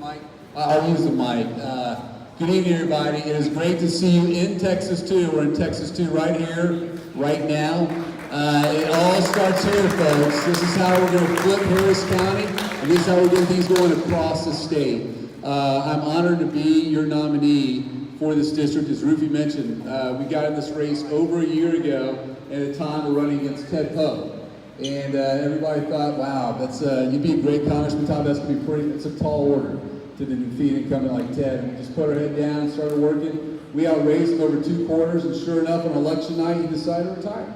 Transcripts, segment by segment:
mic? I'll use the mic. Good evening, everybody. It is great to see you in Texas 2. We're in Texas 2 right here, right now. It all starts here, folks. This is how we're going to flip Harris County, and this is how we're getting things going across the state. I'm honored to be your nominee for this district. As Rufy mentioned, we got in this race over a year ago, and at the time we're running against Ted Poe. And everybody thought, wow, that's you'd be a great congressman, Todd. That's going to be pretty, it's a tall order to defeat an incumbent like Ted. And we just put our head down and started working. We outraised him over 2 quarters, and sure enough, on election night, he decided to retire.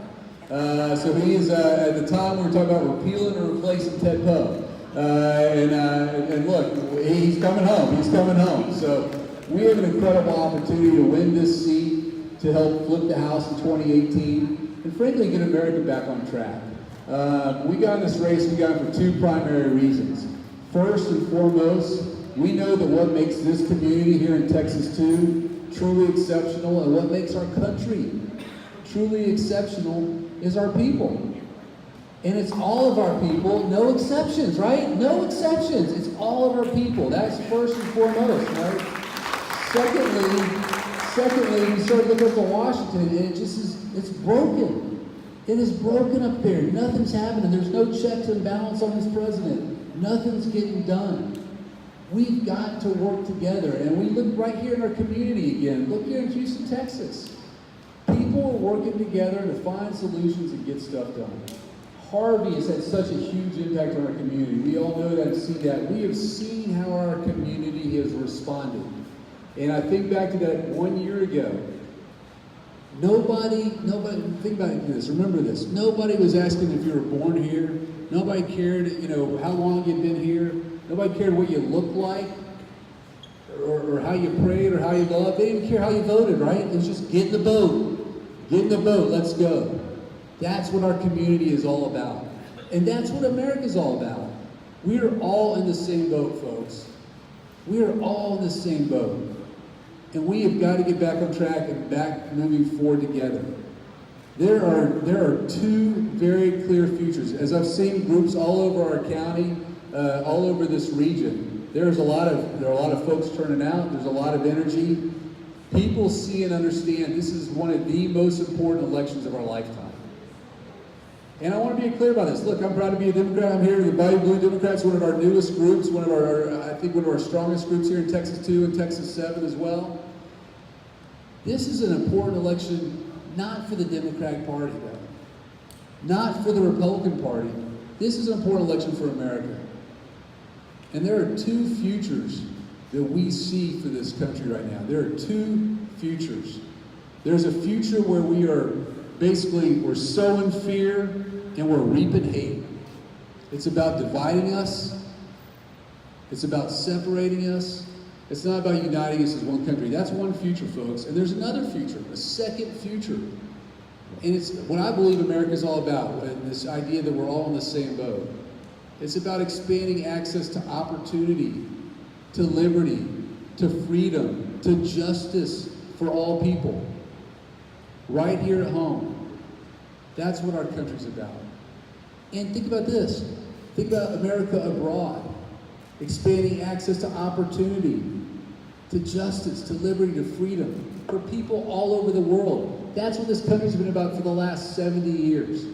So he is, at the time, we were talking about repealing or replacing Ted Poe. And look, he's coming home. He's coming home. So we have an incredible opportunity to win this seat, to help flip the House in 2018, and frankly, get America back on track. We got in this race, we got it for 2 primary reasons. First and foremost, we know that what makes this community here in Texas 2 truly exceptional, and what makes our country truly exceptional, is our people. And it's all of our people, no exceptions, right? No exceptions. It's all of our people. That's first and foremost, right? Secondly, we start looking up to Washington, and it just is, it's broken. It is broken up there. Nothing's happening. There's no checks and balance on this president. Nothing's getting done. We've got to work together, and we look right here in our community again. Look here in Houston, Texas. People are working together to find solutions and get stuff done. Harvey has had such a huge impact on our community. We all know that and see that. We have seen how our community has responded. And I think back to that 1 year ago. Nobody, think about this, remember this. Nobody was asking if you were born here. Nobody cared, how long you'd been here. Nobody cared what you looked like, or how you prayed, or how you loved. They didn't care how you voted, right? It was just get in the boat. Get in the boat, let's go. That's what our community is all about. And that's what America's all about. We are all in the same boat, folks. We are all in the same boat. And we have got to get back on track and back moving forward together. There are 2 very clear futures. As I've seen groups all over our county, all over this region, there are a lot of folks turning out. There's a lot of energy. People see and understand this is one of the most important elections of our lifetime. And I want to be clear about this. Look, I'm proud to be a Democrat. I'm here. The Bayou Blue Democrats, one of our newest groups, one of our strongest groups here in Texas 2 and Texas 7 as well. This is an important election, not for the Democratic Party, though. Not for the Republican Party. This is an important election for America. And there are 2 futures that we see for this country right now. There are 2 futures. There's a future where we're sowing fear and we're reaping hate. It's about dividing us. It's about separating us. It's not about uniting us as one country. That's one future, folks. And there's another future, a second future. And it's what I believe America is all about, and this idea that we're all in the same boat. It's about expanding access to opportunity, to liberty, to freedom, to justice for all people. Right here at home. That's what our country's about. And think about this. Think about America abroad. Expanding access to opportunity, to justice, to liberty, to freedom for people all over the world. That's what this country's been about for the last 70 years.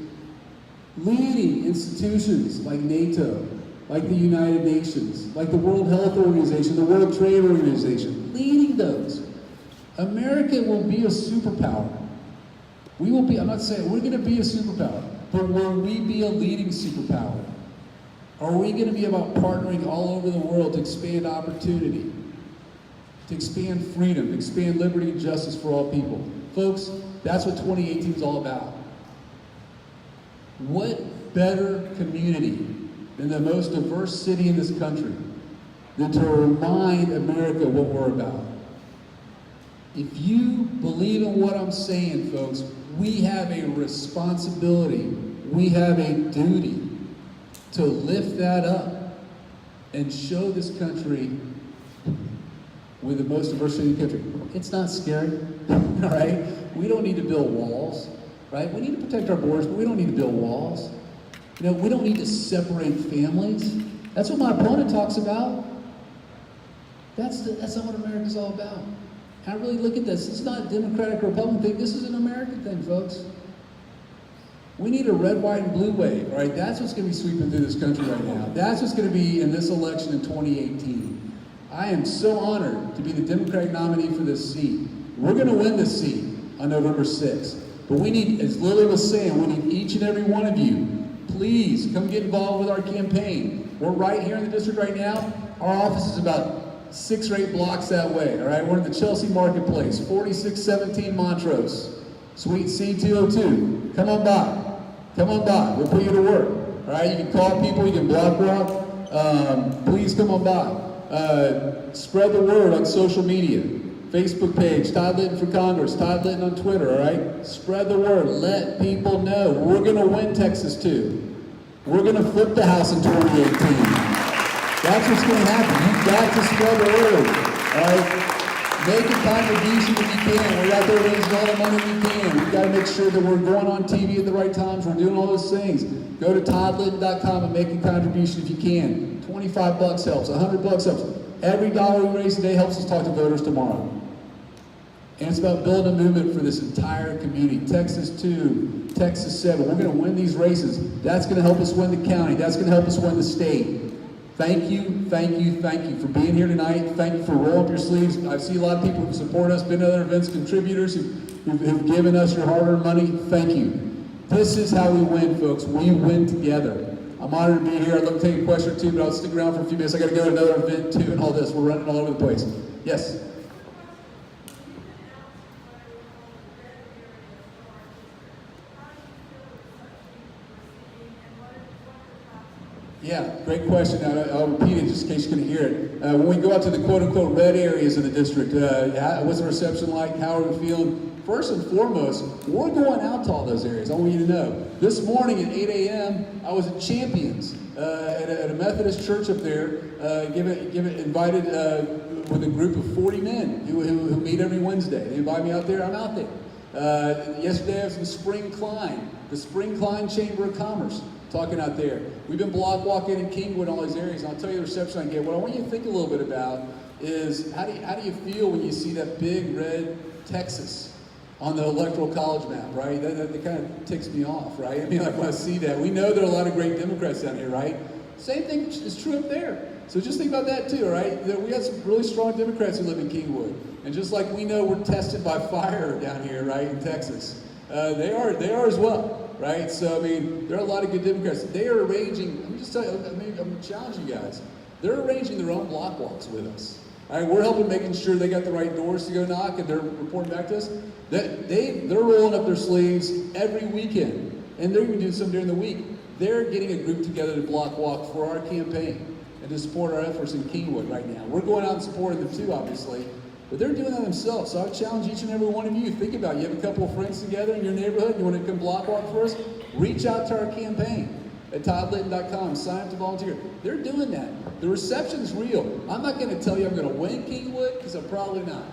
Leading institutions like NATO, like the United Nations, like the World Health Organization, the World Trade Organization, leading those. America will be a superpower. We will be, I'm not saying we're going to be a superpower, but will we be a leading superpower? Are we going to be about partnering all over the world to expand opportunity, to expand freedom, to expand liberty and justice for all people? Folks, that's what 2018 is all about. What better community than the most diverse city in this country than to remind America what we're about? If you believe in what I'm saying, folks, we have a responsibility, we have a duty to lift that up and show this country we're the most diverse city in the country. It's not scary, all right? We don't need to build walls, right? We need to protect our borders, but we don't need to build walls. We don't need to separate families. That's what my opponent talks about. That's not what America's all about. And I really look at this. It's not a Democratic or Republican thing. This is an American thing, folks. We need a red, white, and blue wave, all right? That's what's going to be sweeping through this country right now. That's what's going to be in this election in 2018. I am so honored to be the Democratic nominee for this seat. We're going to win this seat on November 6th. But we need, as Lily was saying, we need each and every one of you, please come get involved with our campaign. We're right here in the district right now. Our office is about 6 or 8 blocks that way, all right? We're in the Chelsea Marketplace, 4617 Montrose, Suite C202. Come on by. Come on by. We'll put you to work, all right? You can call people. You can block walk. Please come on by. Spread the word on social media. Facebook page, Todd Litton for Congress, Todd Litton on Twitter, all right? Spread the word. Let people know. We're going to win Texas, too. We're going to flip the House in 2018. That's what's going to happen. You've got to spread the word, all right? Make a contribution if you can. We're out there raising all the money we can. We've got to make sure that we're going on TV at the right times. We're doing all those things. Go to toddlitton.com and make a contribution if you can. $25 helps. $100 helps. Every dollar we raise today helps us talk to voters tomorrow. And it's about building a movement for this entire community. Texas 2, Texas 7. We're going to win these races. That's going to help us win the county. That's going to help us win the state. Thank you, thank you, thank you for being here tonight. Thank you for rolling up your sleeves. I see a lot of people who support us, been to other events, contributors who've given us your hard-earned money. Thank you. This is how we win, folks. We win together. I'm honored to be here. I'd love to take a question or two, but I'll stick around for a few minutes. I got to go to another event too and all this. We're running all over the place. Yes? Yeah, great question. I'll repeat it just in case you couldn't hear it. When we go out to the quote-unquote red areas of the district, what's the reception like? How are we feeling? First and foremost, we're going out to all those areas. I want you to know. This morning at 8 a.m., I was at Champions at a Methodist church up there, invited with a group of 40 men who meet every Wednesday. They invite me out there, I'm out there. Yesterday I was in Spring Klein, the Spring Klein Chamber of Commerce, talking out there. We've been block walking in Kingwood, all these areas, and I'll tell you the reception I get. What I want you to think a little bit about is how do you feel when you see that big red Texas on the electoral college map, right? That kind of ticks me off, right? I mean, like when I see that, we know there are a lot of great Democrats down here, right? Same thing is true up there. So just think about that too, right? That we got some really strong Democrats who live in Kingwood. And just like we know we're tested by fire down here, right, in Texas, they are as well, right? So, I mean, there are a lot of good Democrats. They are arranging, let me just tell you, I'm going to challenge you guys. They're arranging their own block walks with us. All right, we're helping making sure they got the right doors to go knock, and they're reporting back to us. They're rolling up their sleeves every weekend, and they're even doing some during the week. They're getting a group together to block walk for our campaign and to support our efforts in Kingwood right now. We're going out and supporting them too, obviously, but they're doing that themselves. So I challenge each and every one of you, think about it. You have a couple of friends together in your neighborhood, you want to come block walk for us? Reach out to our campaign at toddlitton.com, sign up to volunteer. They're doing that. The reception's real. I'm not going to tell you I'm going to win Kingwood, because I'm probably not.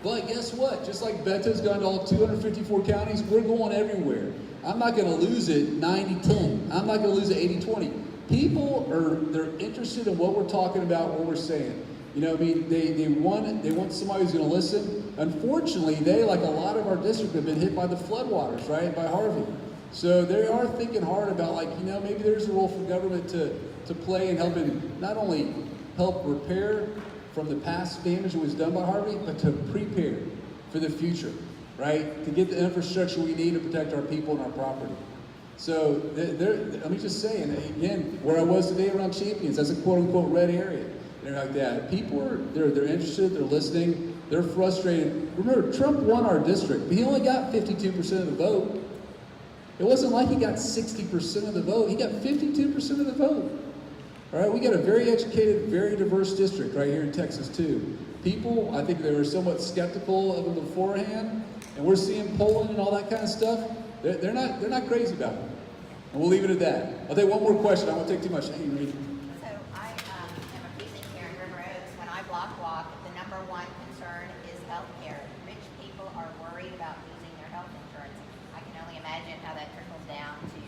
But guess what? Just like Beto's gone to all 254 counties, we're going everywhere. I'm not going to lose it 90-10. I'm not going to lose it 80-20. People they're interested in what we're talking about, what we're saying. You know, I mean, they want somebody who's going to listen. Unfortunately, they, like a lot of our district, have been hit by the floodwaters, right, by Harvey. So they are thinking hard about, like, you know, maybe there's a role for government to play in helping not only help repair from the past damage that was done by Harvey, but to prepare for the future, right? To get the infrastructure we need to protect our people and our property. So let me just say, and again, where I was today around Champions, that's a quote-unquote red area. They're like that. People they're interested, they're listening, they're frustrated. Remember, Trump won our district, but he only got 52% of the vote. It wasn't like he got 60% of the vote. He got 52% of the vote. All right, we got a very educated, very diverse district right here in Texas too. People, I think they were somewhat skeptical of him beforehand, and we're seeing polling and all that kind of stuff. They're not crazy about it. And we'll leave it at that. I'll take one more question. I won't take too much. Hey, Reed. So I am a precinct here in River Oaks. When I block walk, the number one concern is health care. Rich people are worried about losing their health insurance. I can only imagine how that trickles down to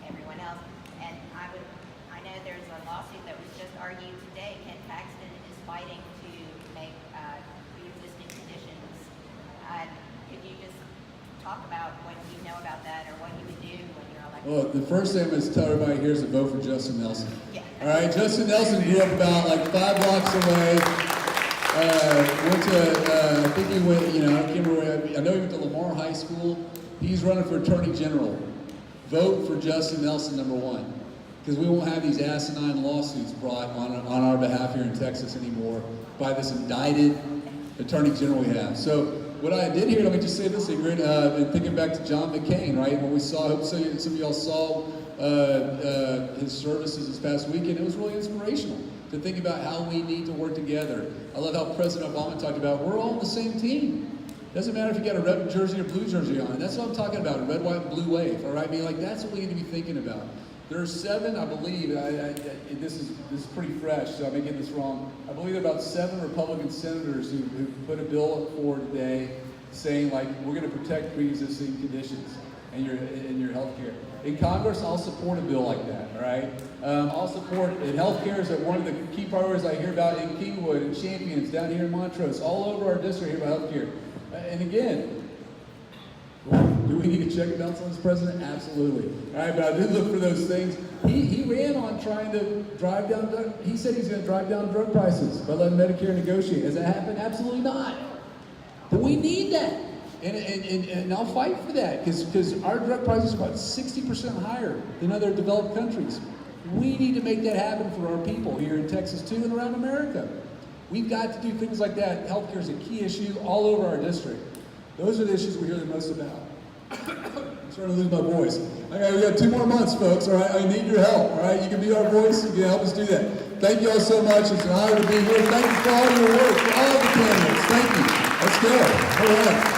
everyone else. And I know there's a lawsuit that was just argued today. Ken Paxton is fighting to make pre-existing conditions. Could you just talk about what you know about that, or what you would do when you're elected? Well, the first thing I'm going to tell everybody here is to vote for Justin Nelson. Yeah. All right, Justin Nelson grew up about like 5 blocks away. Went to, I think he went, I can't remember where, I know he went to Lamar High School. He's running for Attorney General. Vote for Justin Nelson, number 1. Because we won't have these asinine lawsuits brought on our behalf here in Texas anymore by this indicted Attorney General we have. So what I did here, let me just say this, Ingrid, and thinking back to John McCain, right? When we saw, I hope some of y'all saw his services this past weekend, it was really inspirational to think about how we need to work together. I love how President Obama talked about, we're all on the same team. Doesn't matter if you got a red jersey or blue jersey on. That's what I'm talking about, a red, white, and blue wave, all right? I mean, like, that's what we need to be thinking about. There are 7, I believe, this is pretty fresh, so I may get this wrong. I believe there are about 7 Republican senators who put a bill forward today saying, like, we're going to protect pre-existing conditions in your health care. In Congress, I'll support a bill like that, all right? I'll support, and health care is one of the key priorities I hear about in Kingwood and Champions, down here in Montrose, all over our district here about health care. And again, do we need to check and balance on this president? Absolutely. All right, but I did look for those things. He ran on trying to drive down, he said he's going to drive down drug prices by letting Medicare negotiate. Has that happened? Absolutely not. But we need that. And I'll fight for that because our drug prices are about 60% higher than other developed countries. We need to make that happen for our people here in Texas too and around America. We've got to do things like that. Healthcare is a key issue all over our district. Those are the issues we hear the most about. I'm starting to lose my voice. Okay, we got 2 more months, folks, all right? I need your help, all right? You can be our voice. You can help us do that. Thank you all so much. It's an honor to be here. Thank you for all your work, for all the candidates. Thank you. Let's go. All right.